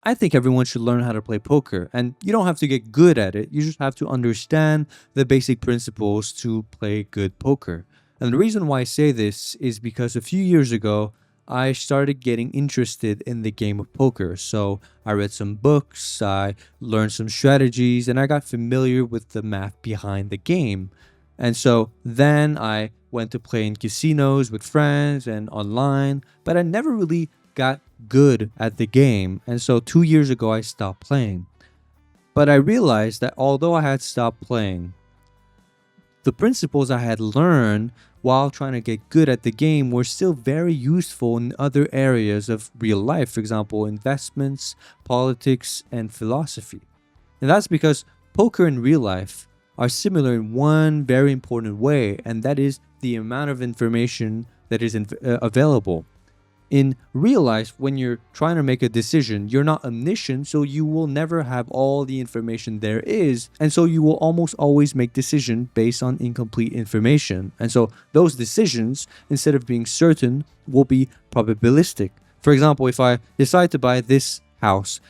I think everyone should learn how to play poker, and you don't have to get good at it. You just have to understand the basic principles to play good poker. And the reason why I say this is because a few years ago, I started getting interested in the game of poker. So I read some books, I learned some strategies, and I got familiar with the math behind the game. And so then I went to play in casinos with friends and online, but I never really got good at the game. And so 2 years ago, I stopped playing. But I realized that although I had stopped playing, the principles I had learned while trying to get good at the game were still very useful in other areas of real life, for example, investments, politics, and philosophy. And that's because poker and real life are similar in one very important way, and that is the amount of information that is available. In real life, when you're trying to make a decision, you're not omniscient, so you will never have all the information there is, and so you will almost always make decisions based on incomplete information. And so those decisions, instead of being certain, will be probabilistic. For example, if I decide to buy this house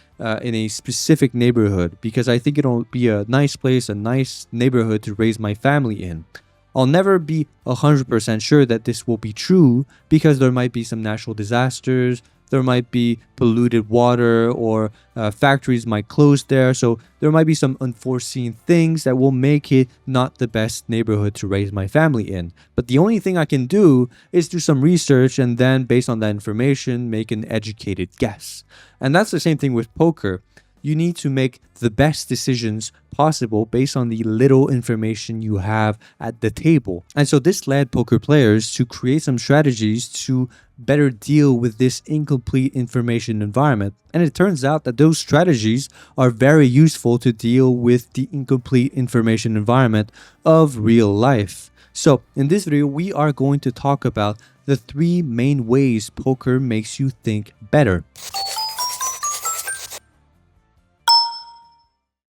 in a specific neighborhood because I think it'll be a nice place, a nice neighborhood to raise my family in, I'll never be 100% sure that this will be true because there might be some natural disasters, there might be polluted water, or factories might close there. So there might be some unforeseen things that will make it not the best neighborhood to raise my family in. But the only thing I can do is do some research and then, based on that information, make an educated guess. And that's the same thing with poker. You need to make the best decisions possible based on the little information you have at the table. And so this led poker players to create some strategies to better deal with this incomplete information environment. And it turns out that those strategies are very useful to deal with the incomplete information environment of real life. So in this video, we are going to talk about the 3 main ways poker makes you think better.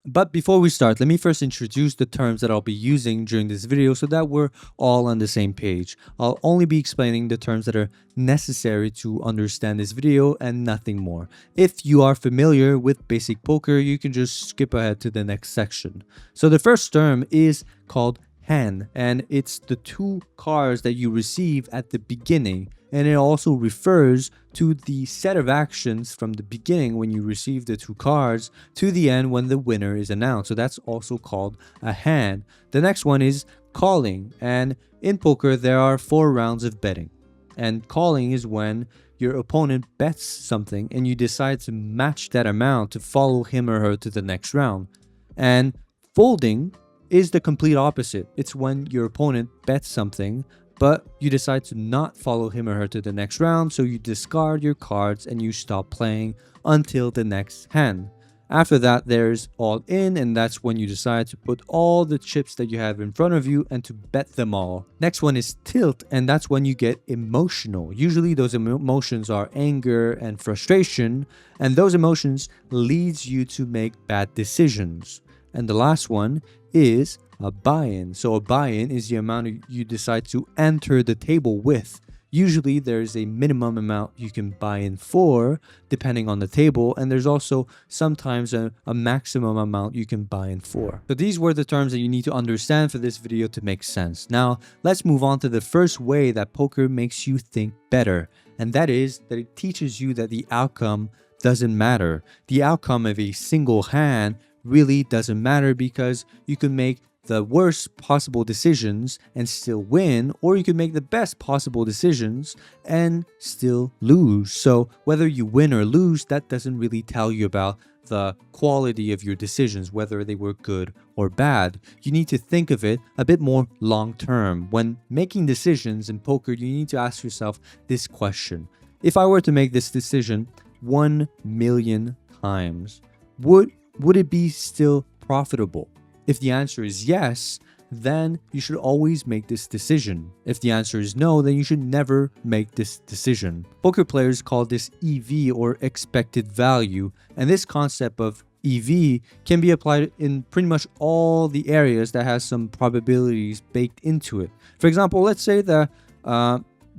But before we start, let me first introduce the terms that I'll be using during this video so that we're all on the same page. I'll only be explaining the terms that are necessary to understand this video and nothing more. If you are familiar with basic poker, you can just skip ahead to the next section. So the first term is called hand, and it's the 2 cards that you receive at the beginning. And it also refers to the set of actions from the beginning when you receive the 2 cards to the end when the winner is announced. So that's also called a hand. The next one is calling. And in poker, there are 4 rounds of betting. And calling is when your opponent bets something and you decide to match that amount to follow him or her to the next round. And folding is the complete opposite. It's when your opponent bets something, but you decide to not follow him or her to the next round, so you discard your cards and you stop playing until the next hand. After that, there's all in, and that's when you decide to put all the chips that you have in front of you and to bet them all. Next one is tilt, and that's when you get emotional. Usually those emotions are anger and frustration, and those emotions leads you to make bad decisions. And the last one is a buy-in. So a buy-in is the amount you decide to enter the table with. Usually there's a minimum amount you can buy in for depending on the table, and there's also sometimes a maximum amount you can buy in for. So these were the terms that you need to understand for this video to make sense. Now let's move on to the first way that poker makes you think better, and that is that it teaches you that the outcome doesn't matter. The outcome of a single hand really doesn't matter because you can make the worst possible decisions and still win, or you can make the best possible decisions and still lose. So whether you win or lose, that doesn't really tell you about the quality of your decisions, whether they were good or bad. You need to think of it a bit more long term. When making decisions in poker, you need to ask yourself this question: if I were to make this decision 1 million times, would it be still profitable? If the answer is yes, then you should always make this decision. If the answer is no, then you should never make this decision. Poker players call this EV, or expected value, and this concept of EV can be applied in pretty much all the areas that has some probabilities baked into it. For example, let's say that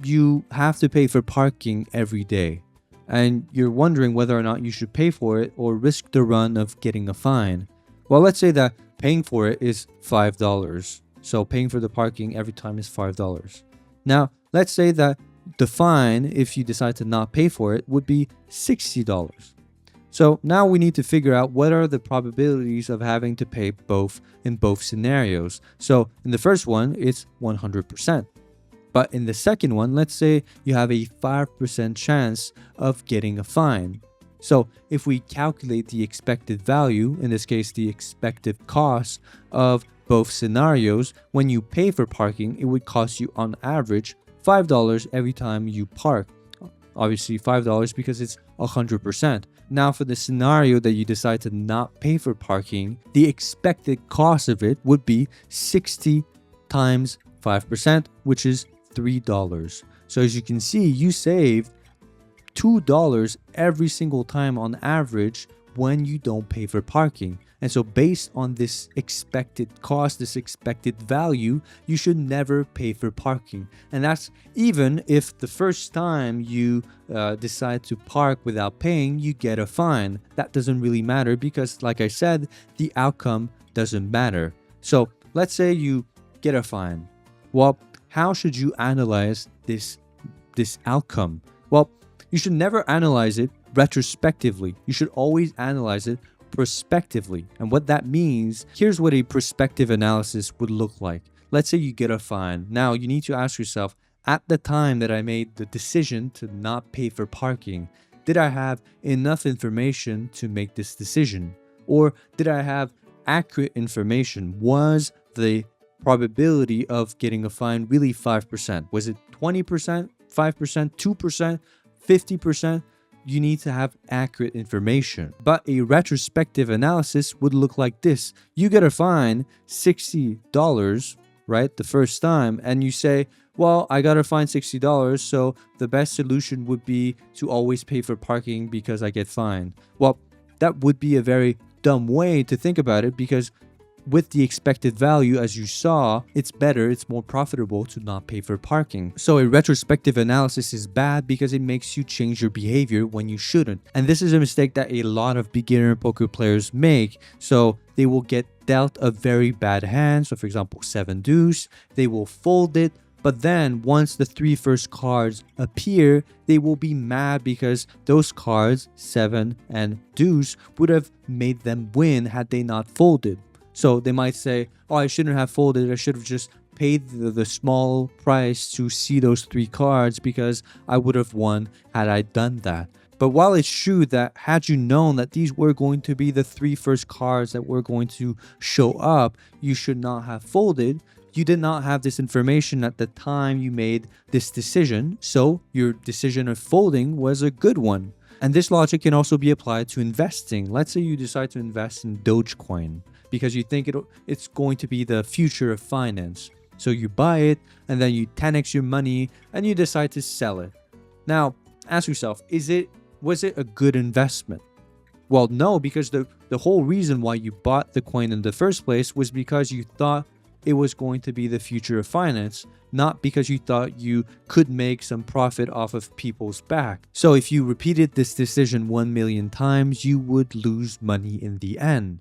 you have to pay for parking every day. and you're wondering whether or not you should pay for it or risk the run of getting a fine. Well, let's say that paying for it is $5. So paying for the parking every time is $5. Now, let's say that the fine, if you decide to not pay for it, would be $60. So now we need to figure out what are the probabilities of having to pay both in both scenarios. So in the first one, it's 100%. But in the second one, let's say you have a 5% chance of getting a fine. So if we calculate the expected value, in this case the expected cost of both scenarios, when you pay for parking, it would cost you on average $5 every time you park. Obviously $5 because it's 100%. Now for the scenario that you decide to not pay for parking, the expected cost of it would be 60 times 5%, which is $3. So as you can see, you saved $2 every single time on average when you don't pay for parking. And so based on this expected cost, this expected value, you should never pay for parking. And that's even if the first time you decide to park without paying, you get a fine. That doesn't really matter because, like I said, the outcome doesn't matter. So let's say you get a fine. Well, how should you analyze this outcome? Well, you should never analyze it retrospectively. You should always analyze it prospectively. And what that means, here's what a prospective analysis would look like. Let's say you get a fine. Now you need to ask yourself, at the time that I made the decision to not pay for parking, did I have enough information to make this decision? Or did I have accurate information? Was the probability of getting a fine really 5%? Was it 20%, 5%, 2%, 50%? You need to have accurate information. But a retrospective analysis would look like this. You get a fine $60, right, the first time, and you say, well, I got a fine $60, so the best solution would be to always pay for parking because I get fined. Well, that would be a very dumb way to think about it because with the expected value, as you saw, it's more profitable to not pay for parking. So a retrospective analysis is bad because it makes you change your behavior when you shouldn't. And this is a mistake that a lot of beginner poker players make. So they will get dealt a very bad hand. So for example, 7 deuce, they will fold it. But then once the 3 first cards appear, they will be mad because those cards, 7 and deuce, would have made them win had they not folded. So they might say, oh, I shouldn't have folded. I should have just paid the small price to see those 3 cards because I would have won had I done that. But while it's true that had you known that these were going to be the 3 first cards that were going to show up, you should not have folded. You did not have this information at the time you made this decision. So your decision of folding was a good one. And this logic can also be applied to investing. Let's say you decide to invest in Dogecoin because you think it's going to be the future of finance. So you buy it and then you 10x your money and you decide to sell it. Now, ask yourself, was it a good investment? Well, no, because the whole reason why you bought the coin in the first place was because you thought it was going to be the future of finance, not because you thought you could make some profit off of people's back. So if you repeated this decision 1 million times, you would lose money in the end.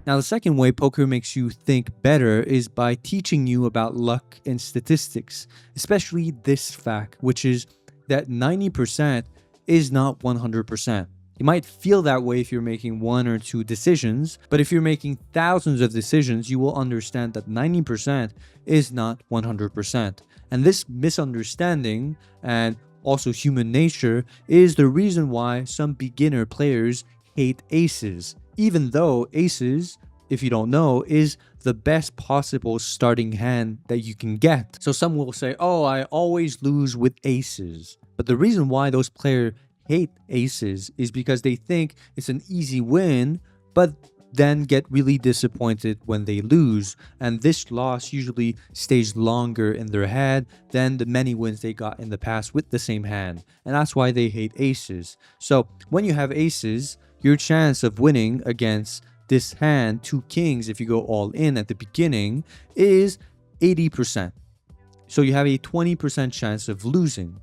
Now, the second way poker makes you think better is by teaching you about luck and statistics, especially this fact, which is that 90% is not 100%. It might feel that way if you're making 1 or 2 decisions, but if you're making thousands of decisions, you will understand that 90% is not 100%. And this misunderstanding and also human nature is the reason why some beginner players hate aces, even though aces, if you don't know, is the best possible starting hand that you can get. So some will say, oh, I always lose with aces. But the reason why those players hate aces is because they think it's an easy win, but then get really disappointed when they lose. And this loss usually stays longer in their head than the many wins they got in the past with the same hand. And that's why they hate aces. So when you have aces, your chance of winning against this hand, 2 kings, if you go all in at the beginning, is 80%. So you have a 20% chance of losing.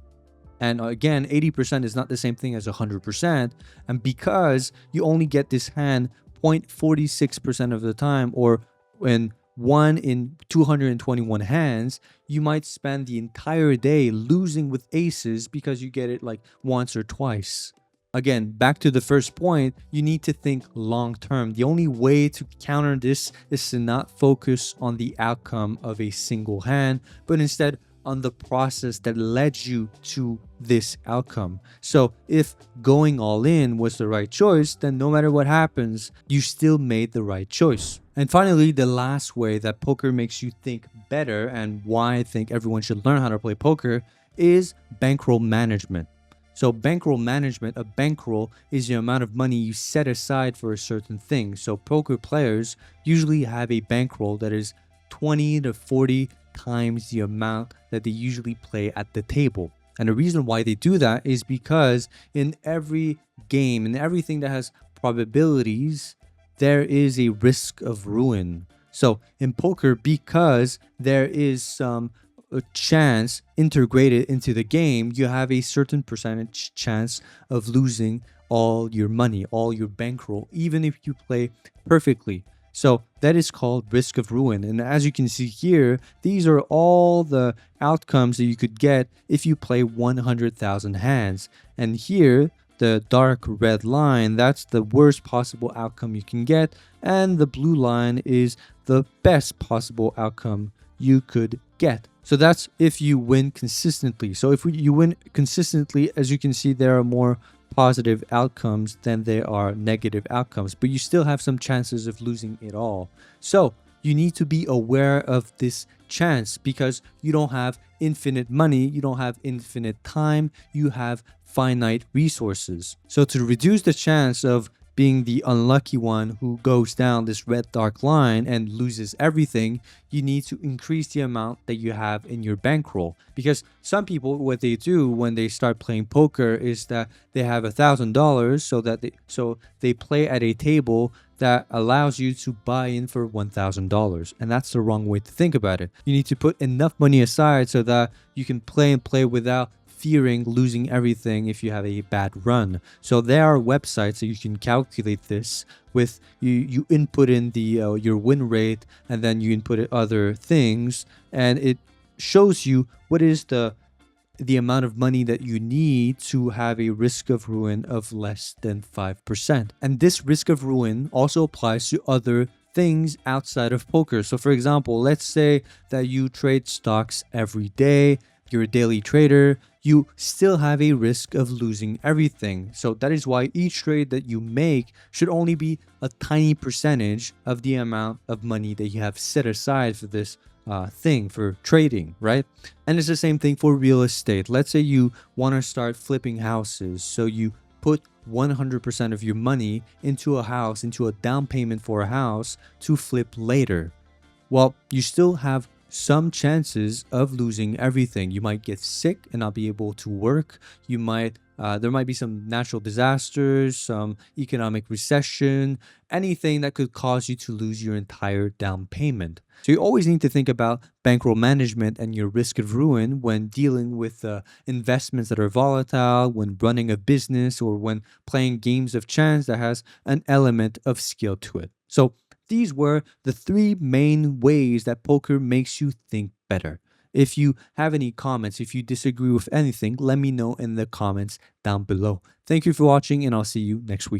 And again, 80% is not the same thing as 100%. And because you only get this hand 0.46% of the time, or when 1 in 221 hands, you might spend the entire day losing with aces because you get it like once or twice. Again, back to the first point, you need to think long term. The only way to counter this is to not focus on the outcome of a single hand, but instead on the process that led you to this outcome. So if going all in was the right choice, then no matter what happens, you still made the right choice. And finally, the last way that poker makes you think better, and why I think everyone should learn how to play poker, is bankroll management. So bankroll management, a bankroll is the amount of money you set aside for a certain thing. So poker players usually have a bankroll that is 20 to 40 times the amount that they usually play at the table. And the reason why they do that is because in every game, in everything that has probabilities, there is a risk of ruin. So in poker, because there is some a chance integrated into the game, you have a certain percentage chance of losing all your money, all your bankroll, even if you play perfectly. So that is called risk of ruin. And as you can see here, these are all the outcomes that you could get if you play 100,000 hands. And here, the dark red line, that's the worst possible outcome you can get. And the blue line is the best possible outcome you could get. So that's if you win consistently. So if you win consistently, as you can see, there are more positive outcomes than there are negative outcomes, but you still have some chances of losing it all. So you need to be aware of this chance, because you don't have infinite money, you don't have infinite time, you have finite resources. So to reduce the chance of being the unlucky one who goes down this red dark line and loses everything, you need to increase the amount that you have in your bankroll. Because some people, what they do when they start playing poker is that they have $1,000, so they play at a table that allows you to buy in for $1,000. And that's the wrong way to think about it. You need to put enough money aside so that you can play and play without fearing losing everything if you have a bad run. So there are websites that you can calculate this with. You input in the your win rate, and then you input other things, and it shows you what is the amount of money that you need to have a risk of ruin of less than 5%. And this risk of ruin also applies to other things outside of poker. So for example, let's say that you trade stocks every day, you're a daily trader, you still have a risk of losing everything. So that is why each trade that you make should only be a tiny percentage of the amount of money that you have set aside for this thing, for trading, right? And it's the same thing for real estate. Let's say you want to start flipping houses. So you put 100% of your money into a house, into a down payment for a house to flip later. Well, you still have some chances of losing everything. You might get sick and not be able to work. You might there might be some natural disasters, some economic recession, anything that could cause you to lose your entire down payment. So you always need to think about bankroll management and your risk of ruin when dealing with investments that are volatile, when running a business, or when playing games of chance that has an element of skill to it. So these were the three main ways that poker makes you think better. If you have any comments, if you disagree with anything, let me know in the comments down below. Thank you for watching, and I'll see you next week.